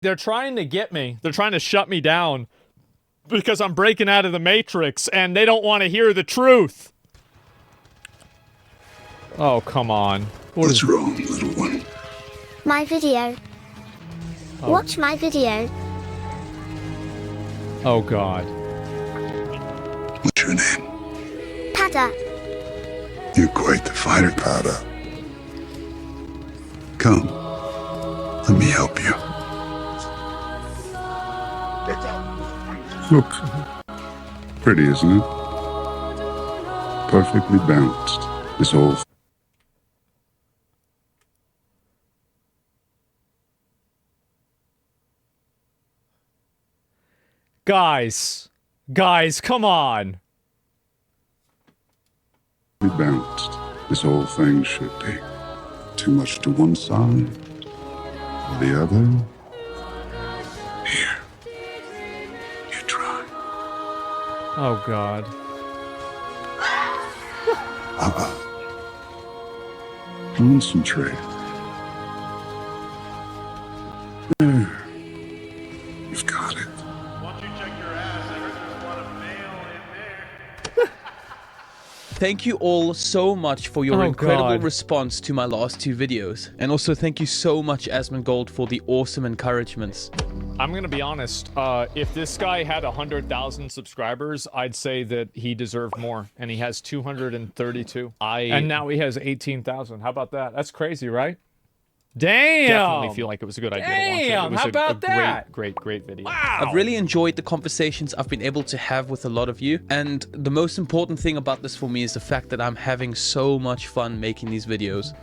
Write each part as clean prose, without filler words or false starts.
They're trying to get me. They're trying to shut me down because I'm breaking out of the Matrix and they don't want to hear the truth. Oh, come on. What's wrong, little one? My video. Oh. Watch my video. Oh, God. What's your name? Pada. You're quite the fighter, Pada. Come. Let me help you. Look. Pretty, isn't it? Perfectly balanced. This whole Guys, come on. balanced. This whole thing should be. Too much to one side or the other. Here. You try. Oh, God. Concentrate. There. You've got it. Once you check your ass, I heard there's a lot of mail in there. Thank you all so much for your incredible God. response to my last two videos. And also thank you so much, Asmongold, for the awesome encouragements. I'm gonna be honest, if this guy had 100,000 subscribers, I'd say that he deserved more, and he has 232. And now he has 18,000. How about that? That's crazy, right? Damn! Definitely feel like it was a good idea to launch it. It was how about that? Great video. Wow. I've really enjoyed the conversations I've been able to have with a lot of you, and the most important thing about this for me is the fact that I'm having so much fun making these videos.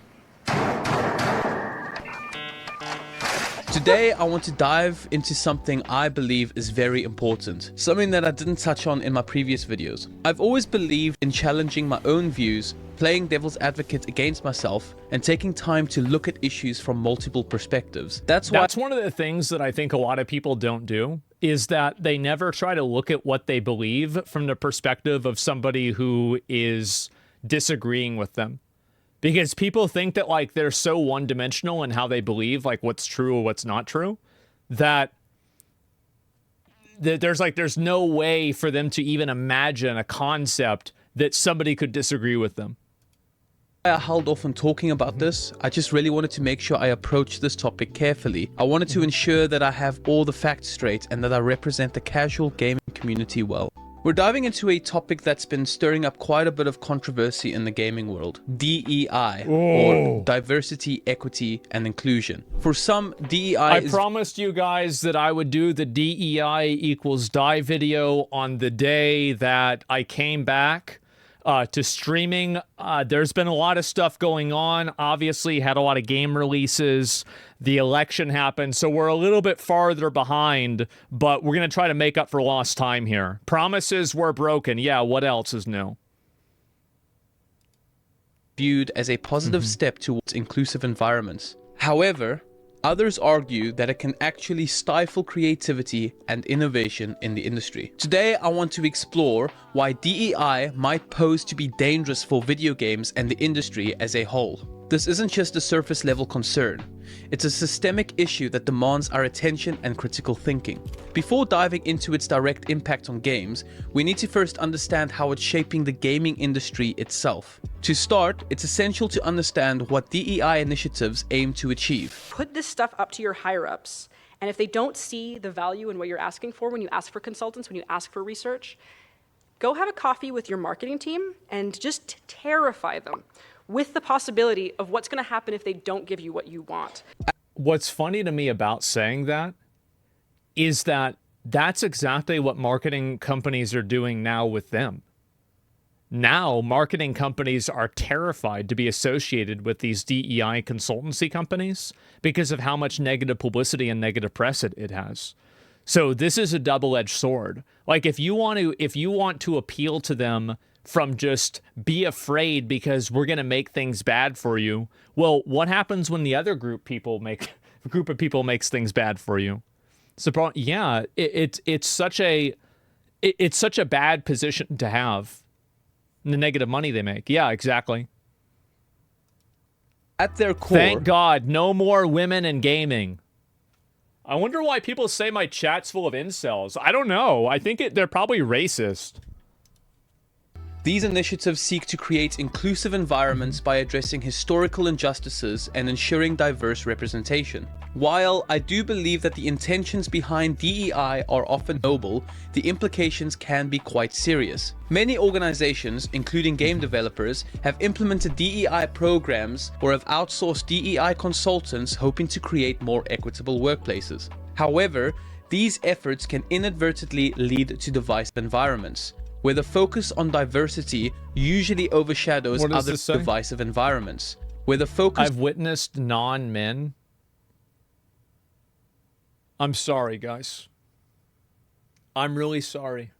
Today, I want to dive into something I believe is very important, something that I didn't touch on in my previous videos. I've always believed in challenging my own views, playing devil's advocate against myself, and taking time to look at issues from multiple perspectives. That's one of the things that I think a lot of people don't do, is that they never try to look at what they believe from the perspective of somebody who is disagreeing with them. Because people think that, like, they're so one-dimensional in how they believe, like, what's true or what's not true, that there's no way for them to even imagine a concept that somebody could disagree with them. I held off on talking about this. I just really wanted to make sure I approach this topic carefully. I wanted to ensure that I have all the facts straight and that I represent the casual gaming community well. We're diving into a topic that's been stirring up quite a bit of controversy in the gaming world. DEI, or Diversity, Equity, and Inclusion. For some, DEI I promised you guys that I would do the DEI equals die video on the day that I came back to streaming. There's been a lot of stuff going on. Obviously, had a lot of game releases. The election happened, so we're a little bit farther behind, but we're going to try to make up for lost time here. Promises were broken. Yeah, what else is new? Viewed as a positive step towards inclusive environments. However, others argue that it can actually stifle creativity and innovation in the industry. Today, I want to explore why DEI might pose to be dangerous for video games and the industry as a whole. This isn't just a surface level concern. It's a systemic issue that demands our attention and critical thinking. Before diving into its direct impact on games, we need to first understand how it's shaping the gaming industry itself. To start, it's essential to understand what DEI initiatives aim to achieve. Put this stuff up to your higher-ups, and if they don't see the value in what you're asking for when you ask for consultants, when you ask for research, go have a coffee with your marketing team and just terrify them with the possibility of what's going to happen if they don't give you what you want. What's funny to me about saying that is that that's exactly what marketing companies are doing now with them. Now, marketing companies are terrified to be associated with these DEI consultancy companies because of how much negative publicity and negative press it has. So this is a double-edged sword. Like, if you want to appeal to them from just be afraid because we're going to make things bad for you, well, what happens when the other group of people makes things bad for you? So yeah, it's such a bad position to have. The negative money they make. Yeah, exactly. At their core, thank God, no more women in gaming. I wonder why people say my chat's full of incels. I don't know. I think they're probably racist. These initiatives seek to create inclusive environments by addressing historical injustices and ensuring diverse representation. While I do believe that the intentions behind DEI are often noble, the implications can be quite serious. Many organizations, including game developers, have implemented DEI programs or have outsourced DEI consultants hoping to create more equitable workplaces. However, these efforts can inadvertently lead to divisive environments, where the focus on diversity usually overshadows other divisive environments. Where the focus... I've witnessed non-men. I'm sorry, guys. I'm really sorry.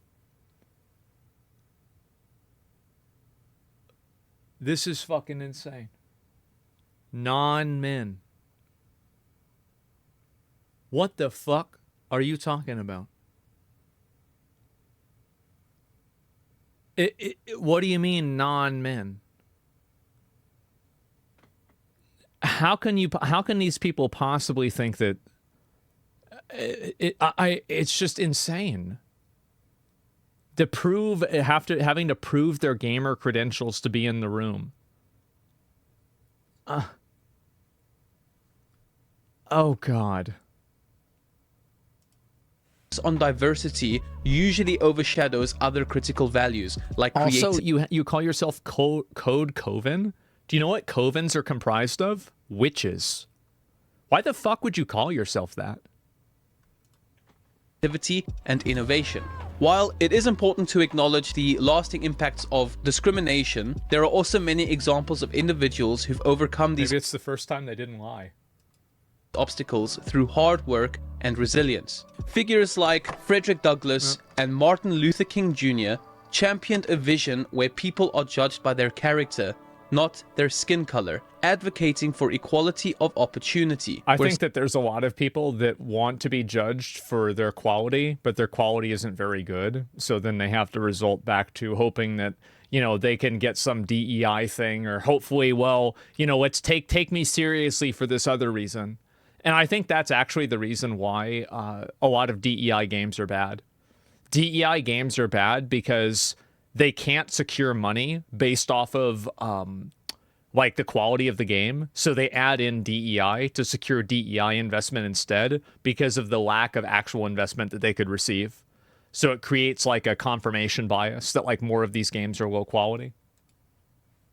This is fucking insane. Non-men. What the fuck are you talking about? What do you mean non-men? How can these people possibly think that it's just insane to having to prove their gamer credentials to be in the room. Oh God. On diversity usually overshadows other critical values like also you call yourself Code Coven? Do you know what covens are comprised of? Witches. Why the fuck would you call yourself that? Creativity and innovation. While it is important to acknowledge the lasting impacts of discrimination, there are also many examples of individuals who've overcome these... Maybe it's the first time they didn't lie. ...obstacles through hard work and resilience. Figures like Frederick Douglass and Martin Luther King Jr. championed a vision where people are judged by their character, not their skin color, advocating for equality of opportunity. I think that there's a lot of people that want to be judged for their quality, but their quality isn't very good. So then they have to resort back to hoping that, you know, they can get some DEI thing, or hopefully, well, you know, let's take me seriously for this other reason. And I think that's actually the reason why a lot of DEI games are bad. DEI games are bad because they can't secure money based off of like the quality of the game. So they add in DEI to secure DEI investment instead because of the lack of actual investment that they could receive. So it creates like a confirmation bias that like more of these games are low quality.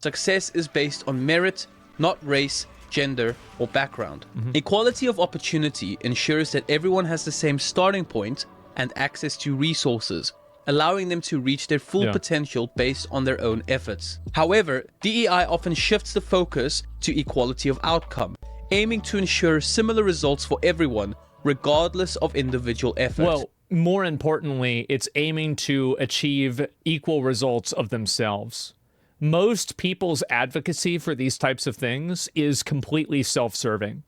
Success is based on merit, not race, gender, or background. Equality of opportunity ensures that everyone has the same starting point and access to resources, allowing them to reach their full potential based on their own efforts. However, DEI often shifts the focus to equality of outcome, aiming to ensure similar results for everyone, regardless of individual effort. Well, more importantly, it's aiming to achieve equal results of themselves. Most people's advocacy for these types of things is completely self-serving.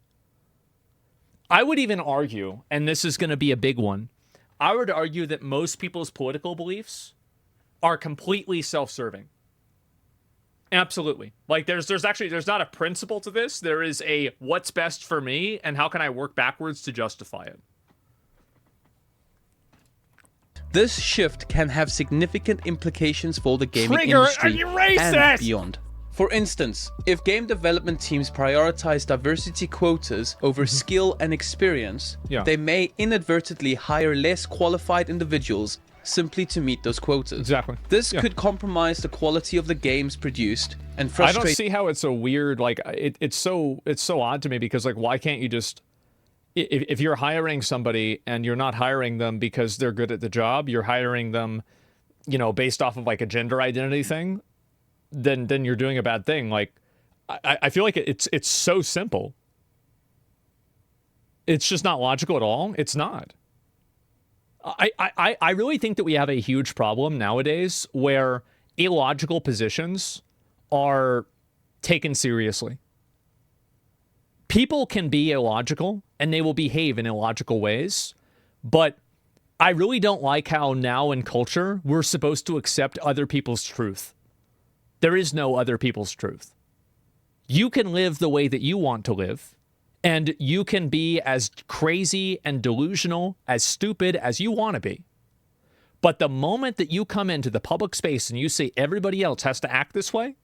I would even argue, and this is going to be a big one, I would argue that most people's political beliefs are completely self-serving. Absolutely. Like there's not a principle to this. There is a what's best for me and how can I work backwards to justify it. This shift can have significant implications for the gaming industry and beyond. For instance, if game development teams prioritize diversity quotas over skill and experience, they may inadvertently hire less qualified individuals simply to meet those quotas. Exactly. This could compromise the quality of the games produced and frustrate... I don't see how it's a weird, like, it's so odd to me because, like, why can't you just... If you're hiring somebody and you're not hiring them because they're good at the job, you're hiring them, you know, based off of like a gender identity thing, then you're doing a bad thing. Like, I feel like it's so simple. It's just not logical at all. It's not. I really think that we have a huge problem nowadays where illogical positions are taken seriously. People can be illogical and they will behave in illogical ways, but I really don't like how now in culture we're supposed to accept other people's truth. There is no other people's truth. You can live the way that you want to live, And you can be as crazy and delusional, as stupid as you want to be. But the moment that you come into the public space and you say everybody else has to act this way,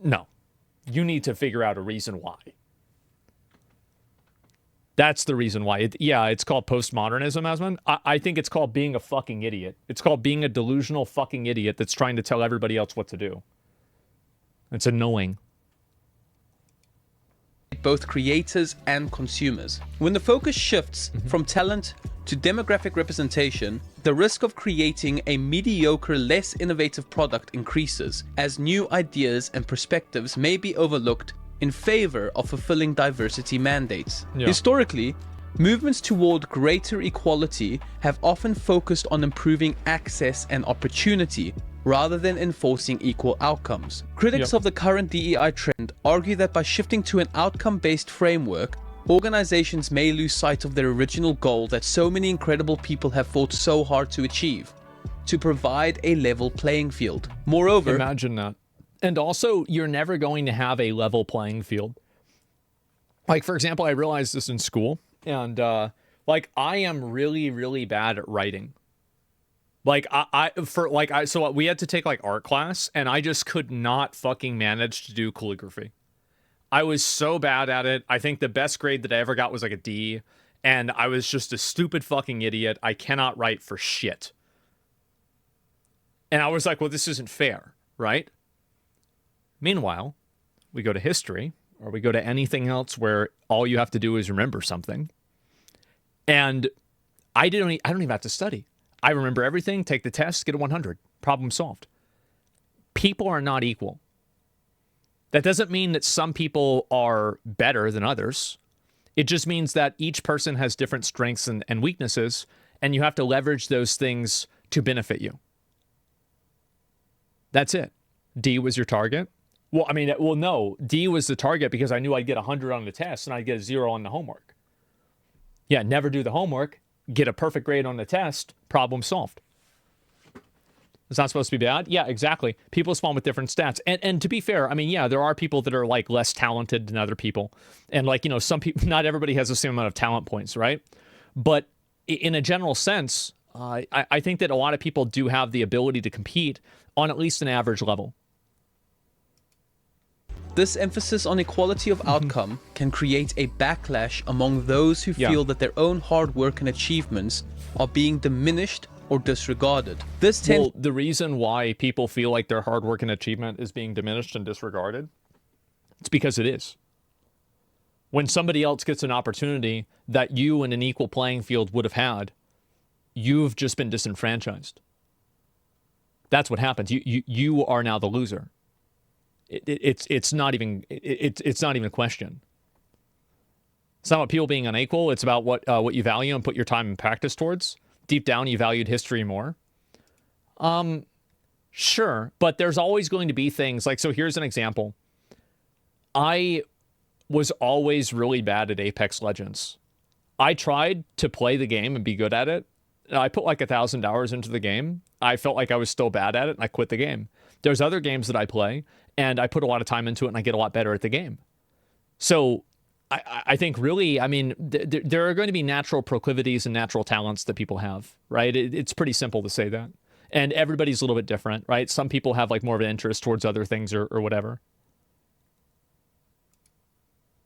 no. You need to figure out a reason why. That's the reason why. It's called postmodernism, Asmon. I think it's called being a fucking idiot. It's called being a delusional fucking idiot that's trying to tell everybody else what to do. It's annoying. Both creators and consumers. When the focus shifts from talent to demographic representation, the risk of creating a mediocre, less innovative product increases, as new ideas and perspectives may be overlooked in favor of fulfilling diversity mandates. Yeah. Historically, movements toward greater equality have often focused on improving access and opportunity, rather than enforcing equal outcomes. Critics of the current DEI trend argue that by shifting to an outcome-based framework, organizations may lose sight of their original goal that so many incredible people have fought so hard to achieve, to provide a level playing field. Moreover, imagine that. And also, you're never going to have a level playing field. Like, for example, I realized this in school, and I am really, really bad at writing. So we had to take like art class, and I just could not fucking manage to do calligraphy. I was so bad at it. I think the best grade that I ever got was like a D, and I was just a stupid fucking idiot. I cannot write for shit. And I was like, well, this isn't fair, right? Meanwhile, we go to history, or we go to anything else where all you have to do is remember something. And I don't even have to study. I remember everything, take the test, get a 100. Problem solved. People are not equal. That doesn't mean that some people are better than others. It just means that each person has different strengths and weaknesses, and you have to leverage those things to benefit you. That's it. D was your target. No, D was the target because I knew I'd get 100 on the test and I'd get a 0 on the homework. Yeah, never do the homework, get a perfect grade on the test, problem solved. It's not supposed to be bad. Yeah, exactly. People spawn with different stats. And to be fair, I mean, yeah, there are people that are like less talented than other people. And like, some people, not everybody has the same amount of talent points, right? But in a general sense, I think that a lot of people do have the ability to compete on at least an average level. This emphasis on equality of outcome can create a backlash among those who feel that their own hard work and achievements are being diminished or disregarded. The reason why people feel like their hard work and achievement is being diminished and disregarded, it's because it is. When somebody else gets an opportunity that you in an equal playing field would have had, you've just been disenfranchised. That's what happens. You are now the loser. It's not even a question. It's not about people being unequal. It's about what you value and put your time and practice towards. Deep down, you valued history more. Sure, but there's always going to be things like, so here's an example. I was always really bad at Apex Legends. I tried to play the game and be good at it. I put like 1,000 hours into the game. I felt like I was still bad at it, and I quit the game. There's other games that I play, and I put a lot of time into it, and I get a lot better at the game. So I think really, I mean, there are going to be natural proclivities and natural talents that people have, right? It's pretty simple to say that. And everybody's a little bit different, right? Some people have like more of an interest towards other things or whatever.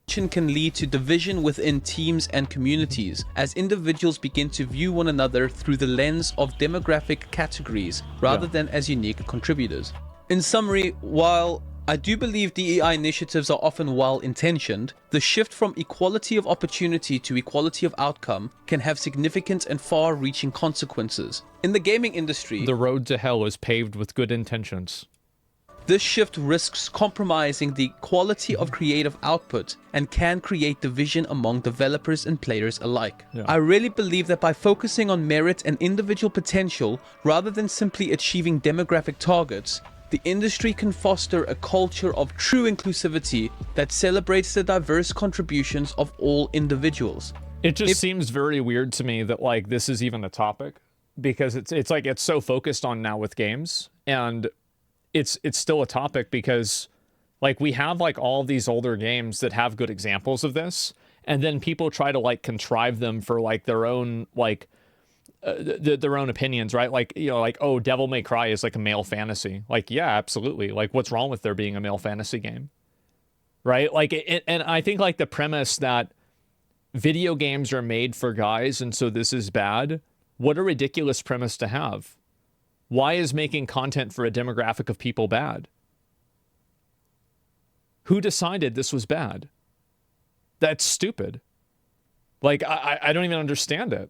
Can lead to division within teams and communities as individuals begin to view one another through the lens of demographic categories rather than as unique contributors. In summary, while I do believe DEI initiatives are often well-intentioned, the shift from equality of opportunity to equality of outcome can have significant and far-reaching consequences. In the gaming industry, the road to hell is paved with good intentions. This shift risks compromising the quality of creative output and can create division among developers and players alike. Yeah. I really believe that by focusing on merit and individual potential rather than simply achieving demographic targets, the industry can foster a culture of true inclusivity that celebrates the diverse contributions of all individuals. It just seems very weird to me that like this is even a topic, because it's like it's so focused on now with games, and it's still a topic because Like, we have like all these older games that have good examples of this, and then people try to like contrive them for like their own like their own opinions, right? Like, you know, like, oh, Devil May Cry is like a male fantasy. Like, yeah, absolutely. Like, what's wrong with there being a male fantasy game, right? Like, and I think like the premise that video games are made for guys and so this is bad, what a ridiculous premise to have. Why is making content for a demographic of people bad? Who decided this was bad? That's stupid. Like, I don't even understand it.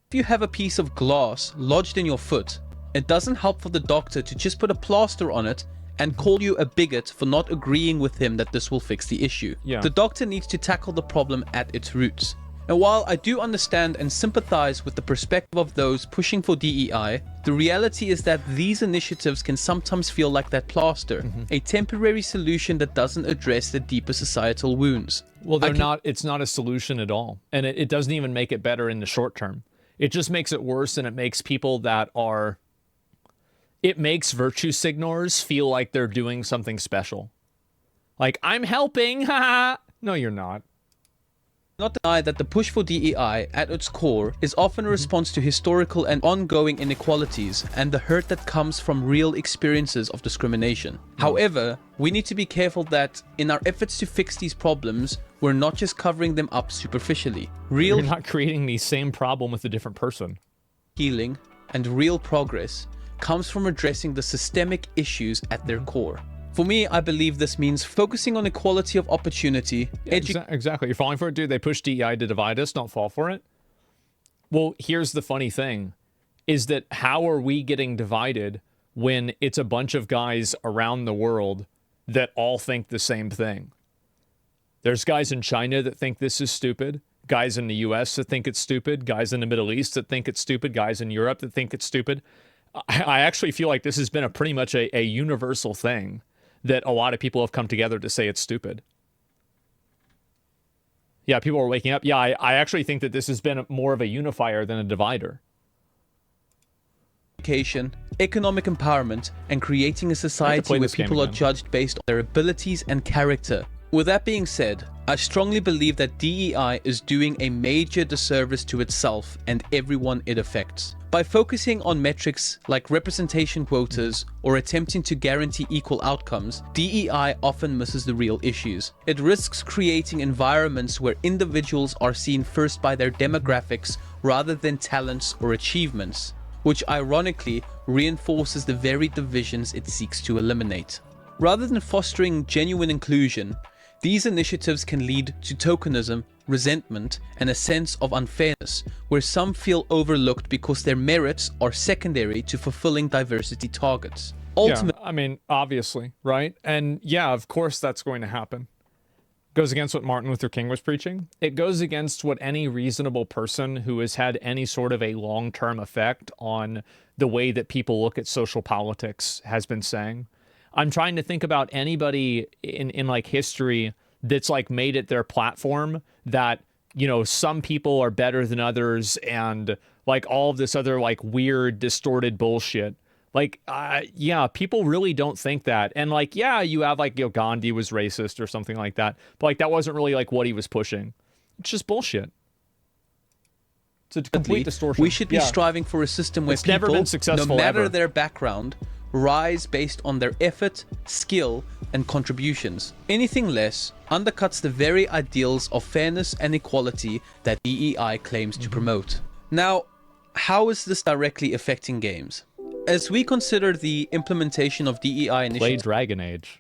If you have a piece of glass lodged in your foot, it doesn't help for the doctor to just put a plaster on it and call you a bigot for not agreeing with him that this will fix the issue. Yeah. The doctor needs to tackle the problem at its roots. And while I do understand and sympathize with the perspective of those pushing for DEI, the reality is that these initiatives can sometimes feel like that plaster, a temporary solution that doesn't address the deeper societal wounds. Well, it's not a solution at all. And it doesn't even make it better in the short term. It just makes it worse, and it makes people that are... It makes virtue signalers feel like they're doing something special. Like, I'm helping, haha. No, you're not. Not deny that the push for DEI at its core is often a response to historical and ongoing inequalities and the hurt that comes from real experiences of discrimination. However, we need to be careful that in our efforts to fix these problems, we're not just covering them up superficially. You're not creating the same problem with a different person. Healing and real progress comes from addressing the systemic issues at their core. For me, I believe this means focusing on equality of opportunity. Exactly. You're falling for it, dude. They push DEI to divide us. Don't fall for it. Well, here's the funny thing, is that how are we getting divided when it's a bunch of guys around the world that all think the same thing? There's guys in China that think this is stupid, guys in the US that think it's stupid, guys in the Middle East that think it's stupid, guys in Europe that think it's stupid. I actually feel like this has been pretty much a universal thing that a lot of people have come together to say it's stupid. Yeah, people are waking up. Yeah, I actually think that this has been more of a unifier than a divider. Education, economic empowerment, and creating a society where people are judged based on their abilities and character. With that being said, I strongly believe that DEI is doing a major disservice to itself and everyone it affects. By focusing on metrics like representation quotas or attempting to guarantee equal outcomes, DEI often misses the real issues. It risks creating environments where individuals are seen first by their demographics rather than talents or achievements, which ironically reinforces the very divisions it seeks to eliminate. Rather than fostering genuine inclusion, these initiatives can lead to tokenism, resentment, and a sense of unfairness, where some feel overlooked because their merits are secondary to fulfilling diversity targets. Ultimately, yeah, I mean, obviously, right? And yeah, of course that's going to happen. Goes against what Martin Luther King was preaching. It goes against what any reasonable person who has had any sort of a long-term effect on the way that people look at social politics has been saying. I'm trying to think about anybody in like history that's like made it their platform that, you know, some people are better than others and like all of this other like weird distorted bullshit. Like, yeah, people really don't think that. And like, yeah, you have like, you know, Gandhi was racist or something like that. But like, that wasn't really like what he was pushing. It's just bullshit. It's a complete distortion. We should be striving for a system where people, never been successful, no matter ever. Their background, rise based on their effort, skill, and contributions. Anything less undercuts the very ideals of fairness and equality that DEI claims to promote. Now, how is this directly affecting games? As we consider the implementation of DEI initiatives, Dragon Age.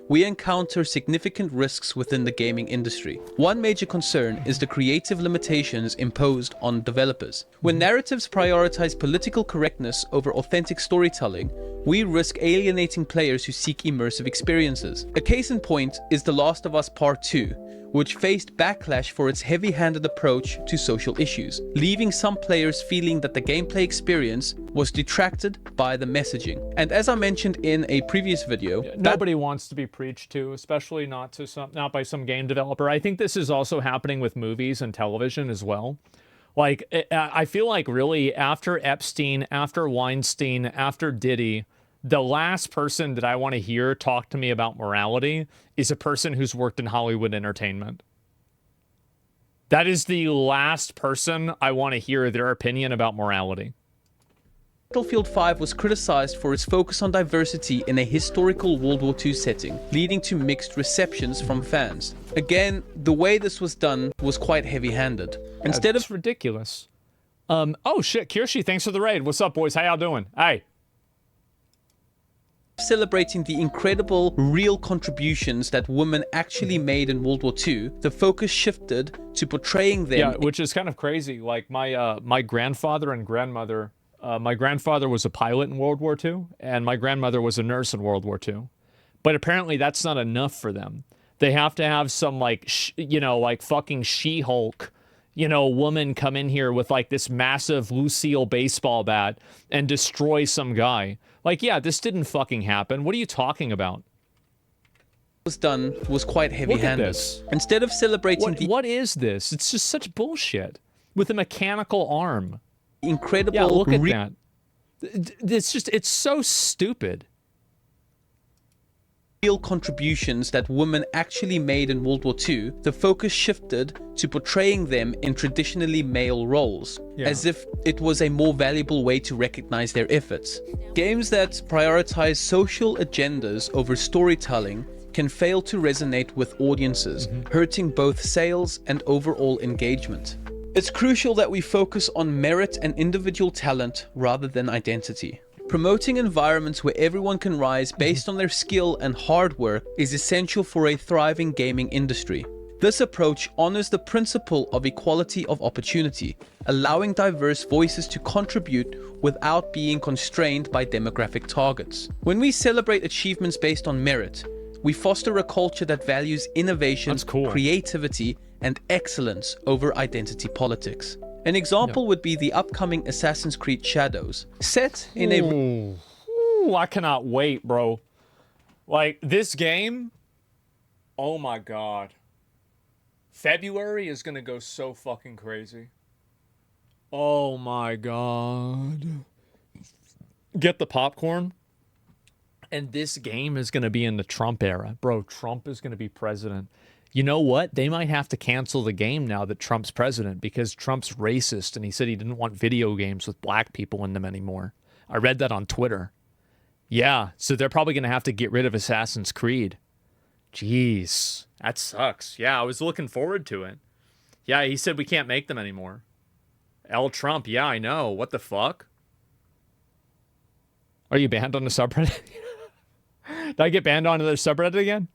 We encounter significant risks within the gaming industry. One major concern is the creative limitations imposed on developers. When narratives prioritize political correctness over authentic storytelling, we risk alienating players who seek immersive experiences. A case in point is The Last of Us Part 2, which faced backlash for its heavy-handed approach to social issues, leaving some players feeling that the gameplay experience was detracted by the messaging. And as I mentioned in a previous video, nobody wants to be preached to, especially not by some game developer. I think this is also happening with movies and television as well. Like, I feel like really after Epstein, after Weinstein, after Diddy, the last person that I want to hear talk to me about morality is a person who's worked in Hollywood entertainment. That is the last person I want to hear their opinion about morality. Battlefield 5 was criticized for its focus on diversity in a historical World War II setting, leading to mixed receptions from fans. Again, the way this was done was quite heavy-handed. Instead It's ridiculous. Oh shit, Kirshi, thanks for the raid. What's up, boys? How y'all doing? Hey. celebrating the incredible real contributions that women actually made in World War II, the focus shifted to portraying them. Yeah, which is kind of crazy. Like my grandfather and grandmother, my grandfather was a pilot in World War II, and my grandmother was a nurse in World War II. But apparently that's not enough for them. They have to have some like, like fucking She-Hulk, woman come in here with like this massive Lucille baseball bat and destroy some guy. Like, yeah, this didn't fucking happen. What are you talking about? Was done was quite heavy-handed. This. Instead of celebrating what is this? It's just such bullshit with a mechanical arm. Incredible. Yeah, look at that. It's so stupid. Real contributions that women actually made in World War II, the focus shifted to portraying them in traditionally male roles, as if it was a more valuable way to recognize their efforts. Games that prioritize social agendas over storytelling can fail to resonate with audiences, hurting both sales and overall engagement. It's crucial that we focus on merit and individual talent rather than identity. Promoting environments where everyone can rise based on their skill and hard work is essential for a thriving gaming industry. This approach honors the principle of equality of opportunity, allowing diverse voices to contribute without being constrained by demographic targets. When we celebrate achievements based on merit, we foster a culture that values innovation, creativity, and excellence over identity politics. An example would be the upcoming Assassin's Creed Shadows, set in Ooh, I cannot wait, bro. Like, this game, oh my god. February is gonna go so fucking crazy. Oh my god. Get the popcorn. And this game is gonna be in the Trump era. Bro, Trump is gonna be president. You know what? They might have to cancel the game now that Trump's president because Trump's racist and he said he didn't want video games with black people in them anymore. I read that on Twitter. Yeah, so they're probably going to have to get rid of Assassin's Creed. Jeez, that sucks. Yeah, I was looking forward to it. Yeah, he said we can't make them anymore. L. Trump, yeah, I know. What the fuck? Are you banned on the subreddit? Did I get banned on the subreddit again?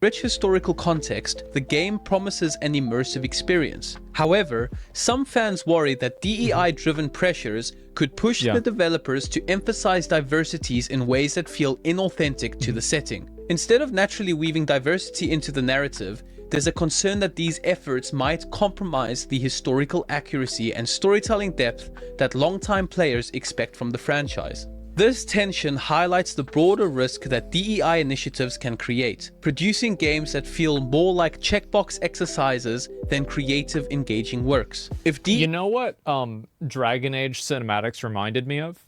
Rich historical context, the game promises an immersive experience. However, some fans worry that DEI-driven pressures could push the developers to emphasize diversities in ways that feel inauthentic to the setting. Instead of naturally weaving diversity into the narrative, there's a concern that these efforts might compromise the historical accuracy and storytelling depth that longtime players expect from the franchise. This tension highlights the broader risk that DEI initiatives can create, producing games that feel more like checkbox exercises than creative, engaging works. You know what Dragon Age cinematics reminded me of?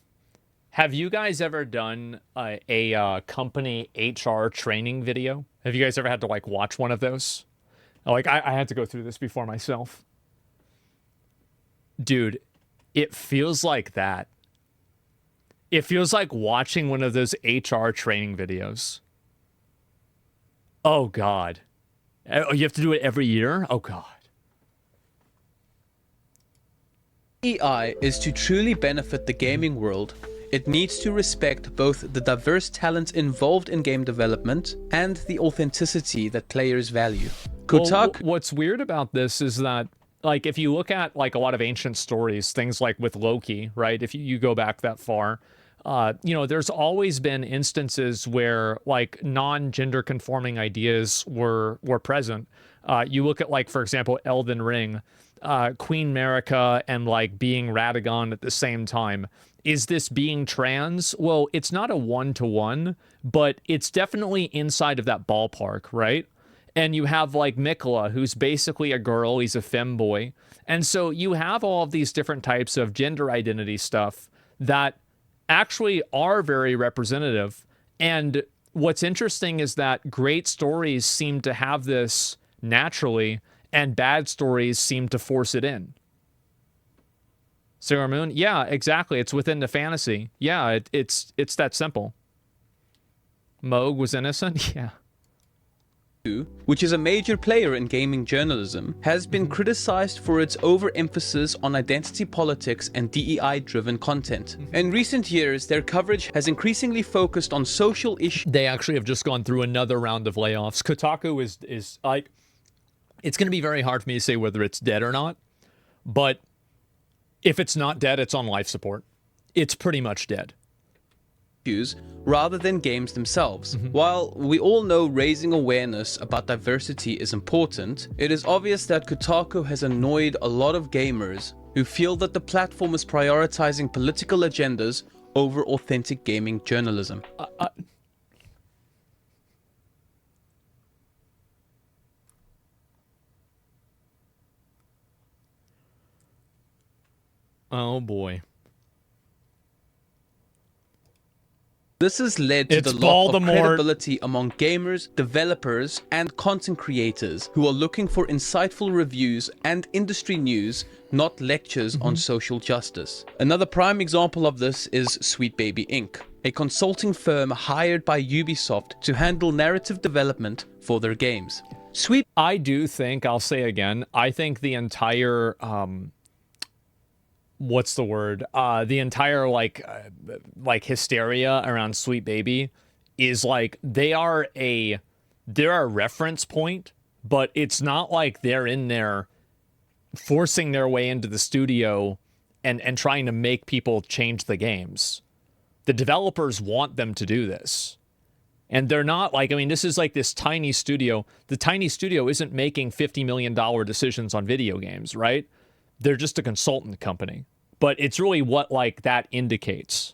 Have you guys ever done a company HR training video? Have you guys ever had to like watch one of those? Like I had to go through this before myself. Dude, it feels like that. It feels like watching one of those HR training videos. Oh, God. Oh, you have to do it every year? Oh, God. DEI is to truly benefit the gaming world. It needs to respect both the diverse talent involved in game development and the authenticity that players value. Well, what's weird about this is that, like, if you look at, like, a lot of ancient stories, things like with Loki, right? If you go back that far, there's always been instances where like non-gender conforming ideas were present. You look at like, for example, Elden Ring, Queen Marika and like being Radagon at the same time. Is this being trans? Well, it's not a one-to-one, but it's definitely inside of that ballpark, right? And you have like Mikola, who's basically a girl. He's a femboy. And so you have all of these different types of gender identity stuff that actually are very representative. And what's interesting is that great stories seem to have this naturally, and bad stories seem to force it in. Sailor Moon? Yeah, exactly. It's within the fantasy. Yeah, it's that simple. Moog was innocent? Yeah. Which is a major player in gaming journalism, has been criticized for its overemphasis on identity politics and DEI-driven content. In recent years, their coverage has increasingly focused on social issues. They actually have just gone through another round of layoffs. Kotaku is like, it's going to be very hard for me to say whether it's dead or not, but if it's not dead, it's on life support. It's pretty much dead. Rather than games themselves. While we all know raising awareness about diversity is important, it is obvious that Kotaku has annoyed a lot of gamers who feel that the platform is prioritizing political agendas over authentic gaming journalism. Oh boy. This has led to It's the loss of Voldemort. credibility among gamers, developers, and content creators who are looking for insightful reviews and industry news, not lectures on social justice. Another prime example of this is Sweet Baby Inc., a consulting firm hired by Ubisoft to handle narrative development for their games. I do think, I'll say again, I think the entire what's the word? The entire like hysteria around Sweet Baby is like they're a reference point, but it's not like they're in there forcing their way into the studio and trying to make people change the games. The developers want them to do this. And they're not like, I mean, this is like this tiny studio. The tiny studio isn't making $50 million decisions on video games, right? They're just a consultant company. But it's really what like that indicates.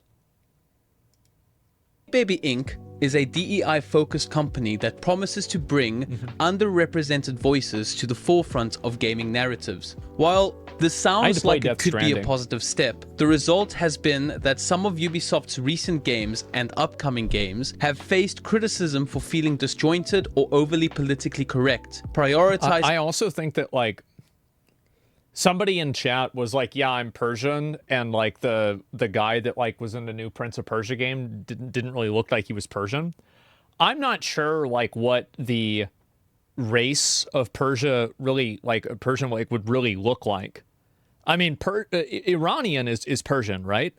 Baby Inc. is a DEI-focused company that promises to bring underrepresented voices to the forefront of gaming narratives. While this sounds like it could be a positive step, the result has been that some of Ubisoft's recent games and upcoming games have faced criticism for feeling disjointed or overly politically correct. I also think that like somebody in chat was like, yeah, I'm Persian, and like the guy that like was in the new Prince of Persia game didn't really look like he was Persian. I'm not sure like what the race of Persia really like a Persian like would really look like. I mean, Iranian is Persian, right?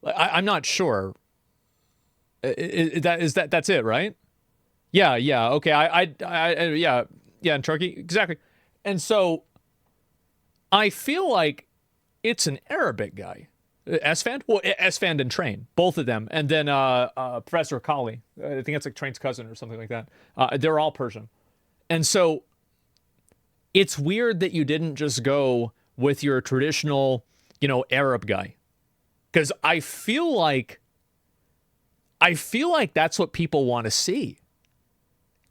I'm not sure. That's it, right? Yeah. Okay. Yeah. In Turkey, exactly. And so I feel like it's an Arabic guy. Esfand? Well, Esfand and Train, both of them. And then Professor Kali. I think it's like Train's cousin or something like that. They're all Persian. And so it's weird that you didn't just go with your traditional, Arab guy. Because I feel like that's what people want to see.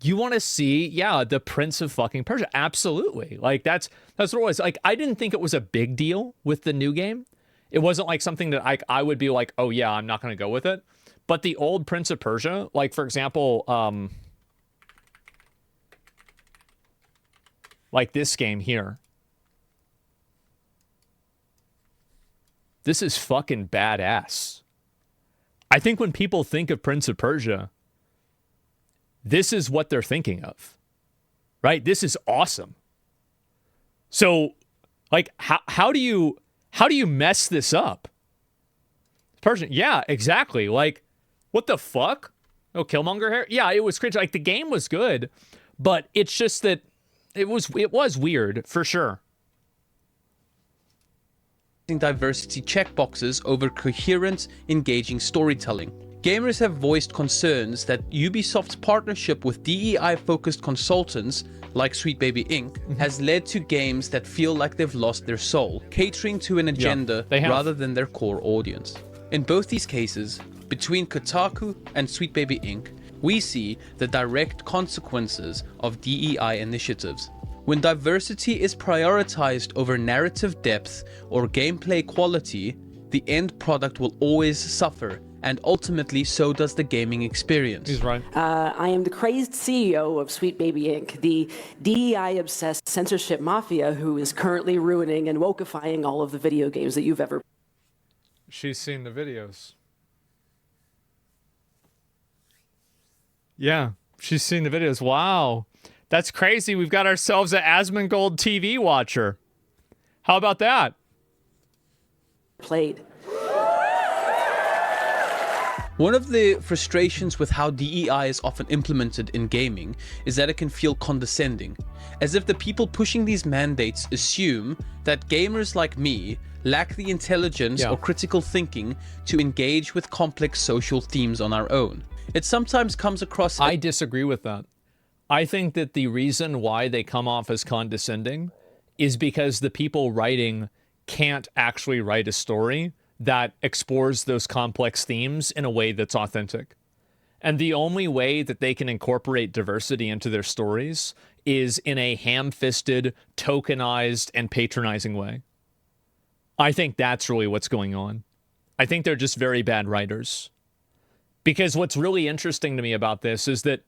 You want to see, the Prince of fucking Persia. Absolutely. Like, that's what it was. Like, I didn't think it was a big deal with the new game. It wasn't like something that I would be like, oh yeah, I'm not going to go with it. But the old Prince of Persia, like, for example, like this game here. This is fucking badass. I think when people think of Prince of Persia, this is what they're thinking of, right? This is awesome. So, like, how do you mess this up? Persian, yeah, exactly. Like, what the fuck? No Killmonger hair? Yeah, it was cringe. Like, the game was good, but it's just that it was weird for sure. Diversity checkboxes over coherent, engaging storytelling. Gamers have voiced concerns that Ubisoft's partnership with DEI-focused consultants, like Sweet Baby Inc., has led to games that feel like they've lost their soul, catering to an agenda rather than their core audience. In both these cases, between Kotaku and Sweet Baby Inc., we see the direct consequences of DEI initiatives. When diversity is prioritized over narrative depth or gameplay quality, the end product will always suffer, and ultimately so does the gaming experience. He's right. I am the crazed CEO of Sweet Baby Inc., the DEI-obsessed censorship mafia who is currently ruining and wokeifying all of the video games that you've ever. She's seen the videos. Yeah, she's seen the videos. Wow. That's crazy. We've got ourselves an Asmongold TV watcher. How about that? Played. One of the frustrations with how DEI is often implemented in gaming is that it can feel condescending, as if the people pushing these mandates assume that gamers like me lack the intelligence or critical thinking to engage with complex social themes on our own. It sometimes comes across... I disagree with that. I think that the reason why they come off as condescending is because the people writing can't actually write a story that explores those complex themes in a way that's authentic. And the only way that they can incorporate diversity into their stories is in a ham-fisted, tokenized, and patronizing way. I think that's really what's going on. I think they're just very bad writers. Because what's really interesting to me about this is that,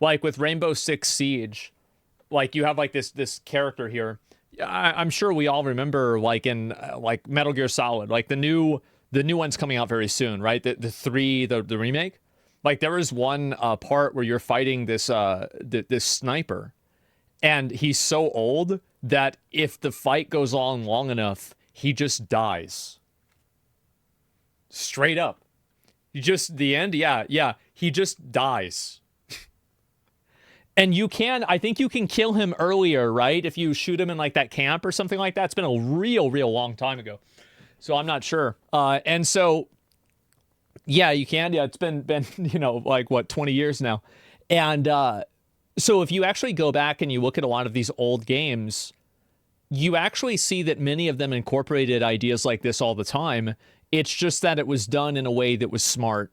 like with Rainbow Six Siege, like you have like this character here. I'm sure we all remember, like in like Metal Gear Solid, like the new one's coming out very soon, right? The remake. Like there was one part where you're fighting this this sniper, and he's so old that if the fight goes on long enough, he just dies. Straight up. You just, the end, yeah, he just dies. And you can, I think you can kill him earlier, right? If you shoot him in like that camp or something like that. It's been a real long time ago. So I'm not sure. And so, yeah, you can. Yeah, it's been you know, like what, 20 years now. And so if you actually go back and you look at a lot of these old games, you actually see that many of them incorporated ideas like this all the time. It's just that it was done in a way that was smart.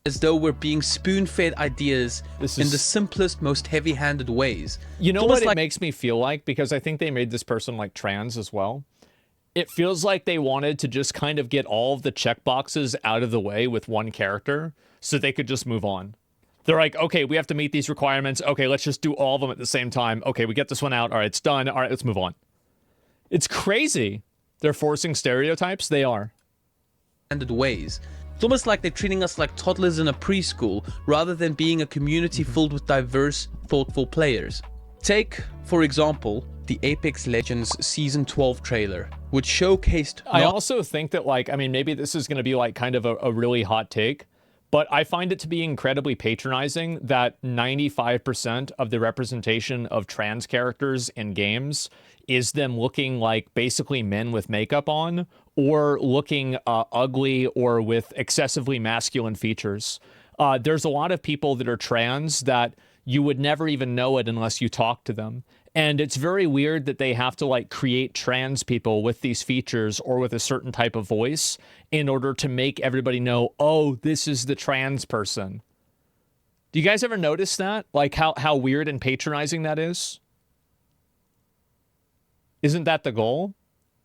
As though we're being spoon-fed ideas in the simplest, most heavy-handed ways. You know what it makes me feel like? Because I think they made this person like trans as well. It feels like they wanted to just kind of get all of the checkboxes out of the way with one character so they could just move on. They're like, okay, we have to meet these requirements. Okay, let's just do all of them at the same time. Okay, we get this one out. All right, it's done. All right, let's move on. It's crazy. They're forcing stereotypes. They are. Ways. It's almost like they're treating us like toddlers in a preschool rather than being a community filled with diverse, thoughtful players. Take, for example, the Apex Legends Season 12 trailer, which showcased... I also think that, like, I mean, maybe this is going to be like kind of a really hot take, but I find it to be incredibly patronizing that 95% of the representation of trans characters in games is them looking like basically men with makeup on, or looking ugly or with excessively masculine features. There's a lot of people that are trans that you would never even know it unless you talk to them. And it's very weird that they have to like create trans people with these features or with a certain type of voice in order to make everybody know, oh, this is the trans person. Do you guys ever notice that? Like how weird and patronizing that is? Isn't that the goal?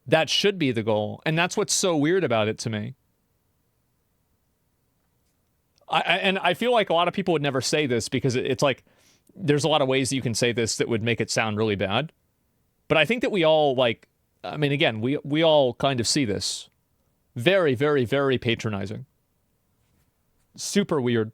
That should be the goal. And that's what's so weird about it to me. I feel like a lot of people would never say this because it's like, there's a lot of ways that you can say this that would make it sound really bad. But I think that we all like, I mean, again, we all kind of see this. Very, very, very patronizing. Super weird.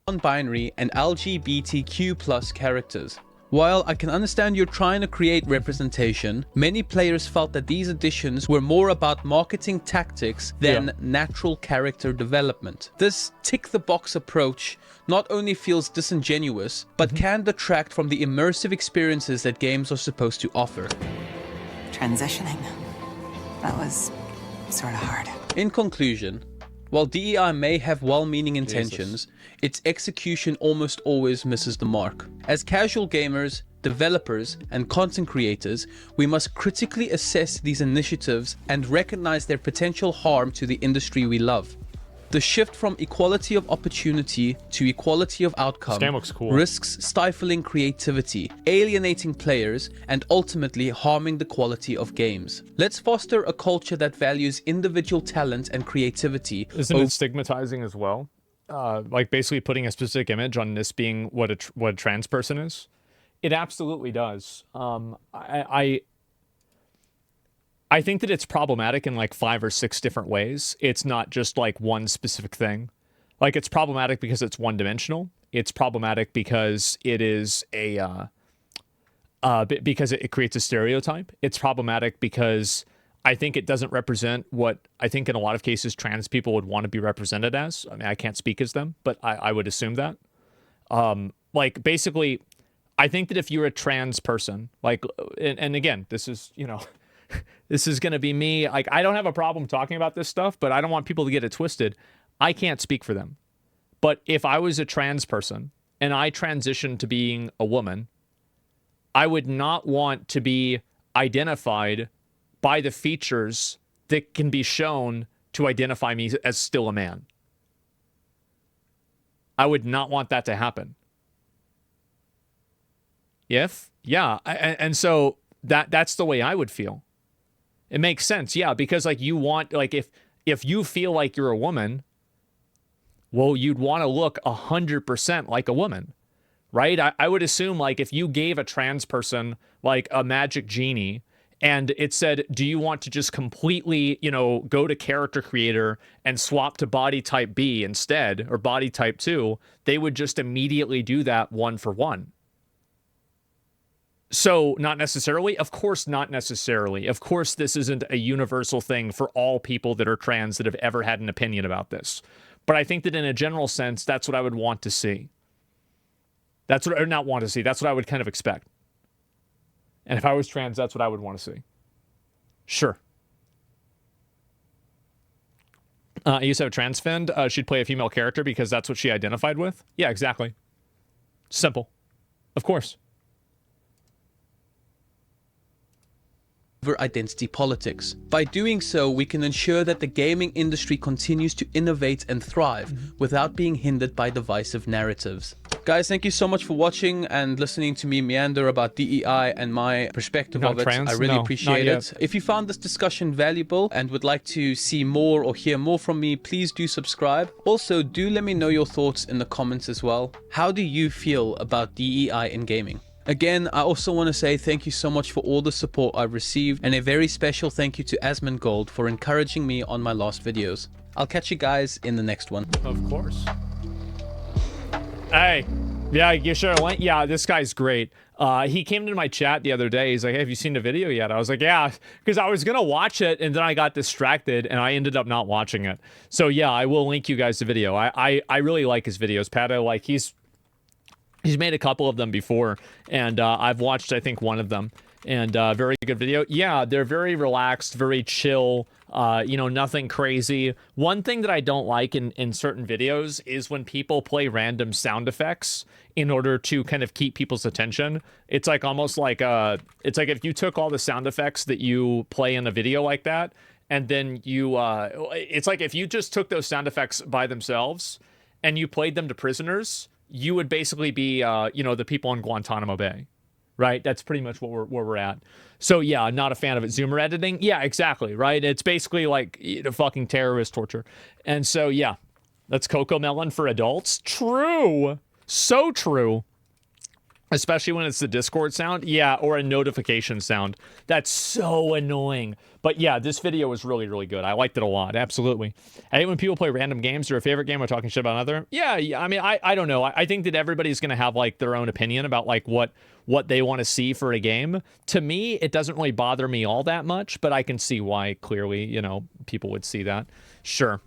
Non-binary and LGBTQ+ characters. While I can understand you're trying to create representation, many players felt that these additions were more about marketing tactics than natural character development. This tick-the-box approach not only feels disingenuous, but can detract from the immersive experiences that games are supposed to offer. Transitioning. That was sort of hard. In conclusion, while DEI may have well-meaning intentions, its execution almost always misses the mark. As casual gamers, developers, and content creators, we must critically assess these initiatives and recognize their potential harm to the industry we love. The shift from equality of opportunity to equality of outcome This game looks cool. risks stifling creativity, alienating players, and ultimately harming the quality of games. Let's foster a culture that values individual talent and creativity. Isn't it stigmatizing as well? Like basically putting a specific image on this being what a trans person is. It absolutely does. I think that it's problematic in like 5 or 6 different ways. It's not just like one specific thing. Like it's problematic because it's one-dimensional. It's problematic because it is because it creates a stereotype. It's problematic because I think it doesn't represent what I think in a lot of cases trans people would want to be represented as. I mean, I can't speak as them, but I would assume that. Like basically, I think that if you're a trans person, like, and again, this is, you know, this is going to be me. Like, I don't have a problem talking about this stuff, but I don't want people to get it twisted. I can't speak for them. But if I was a trans person and I transitioned to being a woman, I would not want to be identified by the features that can be shown to identify me as still a man. I would not want that to happen. And so that's the way I would feel. It makes sense, yeah, because like you want, like if you feel like you're a woman, well, you'd want to look 100% like a woman, right? I would assume like if you gave a trans person like a magic genie and it said, do you want to just completely, you know, go to character creator and swap to body type B instead, or body type 2, they would just immediately do that one for one. So not necessarily, of course, not necessarily. Of course, this isn't a universal thing for all people that are trans that have ever had an opinion about this. But I think that in a general sense, that's what I would want to see. That's what, or not want to see. That's what I would kind of expect. And if I was trans, that's what I would want to see. Sure. I used to have a trans friend. She'd play a female character because that's what she identified with. Yeah, exactly. Simple. Of course. Identity politics. By doing so, we can ensure that the gaming industry continues to innovate and thrive without being hindered by divisive narratives. Guys, thank you so much for watching and listening to me meander about DEI and my perspective Not of it. trans? I really No, appreciate not it. If you found this discussion valuable and would like to see more or hear more from me, please do subscribe. Also, do let me know your thoughts in the comments as well. How do you feel about DEI in gaming? Again, I also want to say thank you so much for all the support I've received, and a very special thank you to Asmongold for encouraging me on my last videos. I'll catch you guys in the next one. Of course. Hey, yeah, you sure went? Yeah, this guy's great. He came into my chat the other day. He's like, hey, have you seen the video yet? I was like, yeah, because I was going to watch it, and then I got distracted, and I ended up not watching it. So, yeah, I will link you guys the video. I really like his videos, Pato. Like, he's made a couple of them before, and I've watched, I think, one of them. And very good video. Yeah, they're very relaxed, very chill, you know, nothing crazy. One thing that I don't like in certain videos is when people play random sound effects in order to kind of keep people's attention. It's like almost like, it's like if you took all the sound effects that you play in a video like that, and then you, it's like if you just took those sound effects by themselves and you played them to prisoners, you would basically be, you know, the people in Guantanamo Bay, right? That's pretty much where we're at. So yeah, not a fan of it. Zoomer editing, yeah, exactly, right? It's basically like, you know, fucking terrorist torture. And so yeah, that's Coco Melon for adults. True, so true. Especially when it's the Discord sound, yeah, or a notification sound. That's so annoying. But yeah, this video was really, really good. I liked it a lot, absolutely. I hate when people play random games. Their favorite game or talking shit about another. Yeah, I mean, I don't know. I think that everybody's going to have like their own opinion about like what they want to see for a game. To me, it doesn't really bother me all that much, but I can see why clearly, you know, people would see that. Sure.